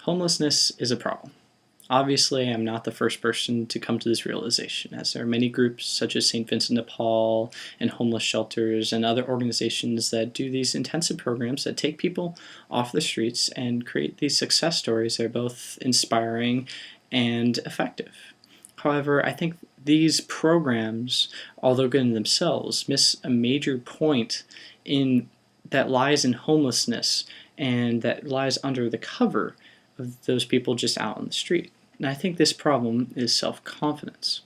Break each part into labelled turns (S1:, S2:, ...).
S1: Homelessness is a problem. Obviously, I'm not the first person to come to this realization, as there are many groups such as St. Vincent de Paul and homeless shelters and other organizations that do these intensive programs that take people off the streets and create these success stories that are both inspiring and effective. However, I think these programs, although good in themselves, miss a major point that lies in homelessness and that lies under the cover of those people just out on the street. And I think this problem is self-confidence.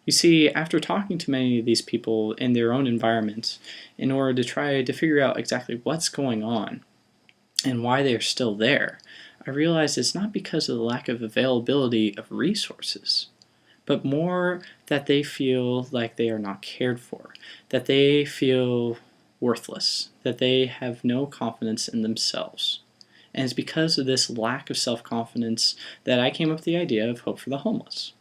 S1: You see, after talking to many of these people in their own environments, in order to try to figure out exactly what's going on and why they're still there, I realized it's not because of the lack of availability of resources, but more that they feel like they are not cared for, that they feel worthless, that they have no confidence in themselves. And it's because of this lack of self-confidence that I came up with the idea of Hope for the Homeless.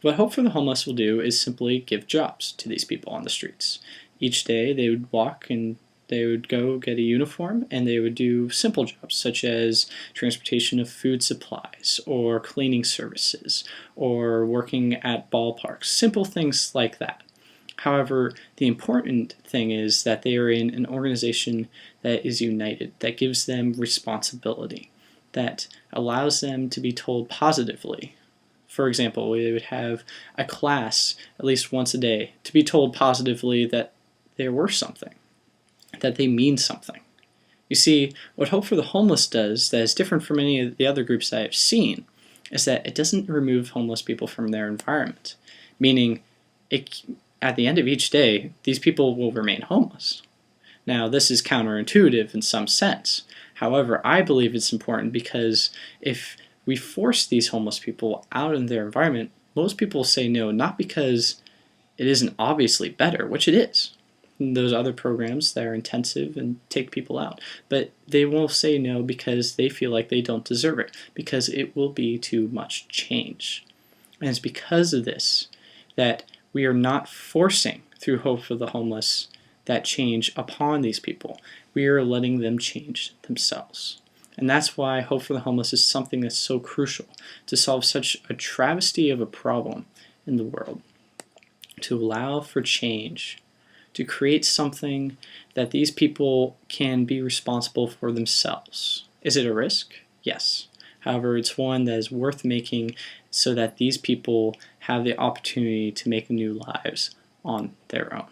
S1: What Hope for the Homeless will do is simply give jobs to these people on the streets. Each day they would walk and they would go get a uniform and they would do simple jobs such as transportation of food supplies or cleaning services or working at ballparks, simple things like that. However, the important thing is that they are in an organization that is united, that gives them responsibility, that allows them to be told positively. For example, we would have a class at least once a day to be told positively that they're worth something, that they mean something. You see, what Hope for the Homeless does that is different from any of the other groups that I've seen is that it doesn't remove homeless people from their environment, meaning at the end of each day, these people will remain homeless. Now, this is counterintuitive in some sense. However, I believe it's important because if we force these homeless people out in their environment, most people say no, not because it isn't obviously better, which it is, those other programs that are intensive and take people out, but they will say no because they feel like they don't deserve it, because it will be too much change. And it's because of this that we are not forcing, through Hope for the Homeless, that change upon these people. We are letting them change themselves. And that's why Hope for the Homeless is something that's so crucial to solve such a travesty of a problem in the world. To allow for change, to create something that these people can be responsible for themselves. Is it a risk? Yes. However, it's one that is worth making so that these people have the opportunity to make new lives on their own.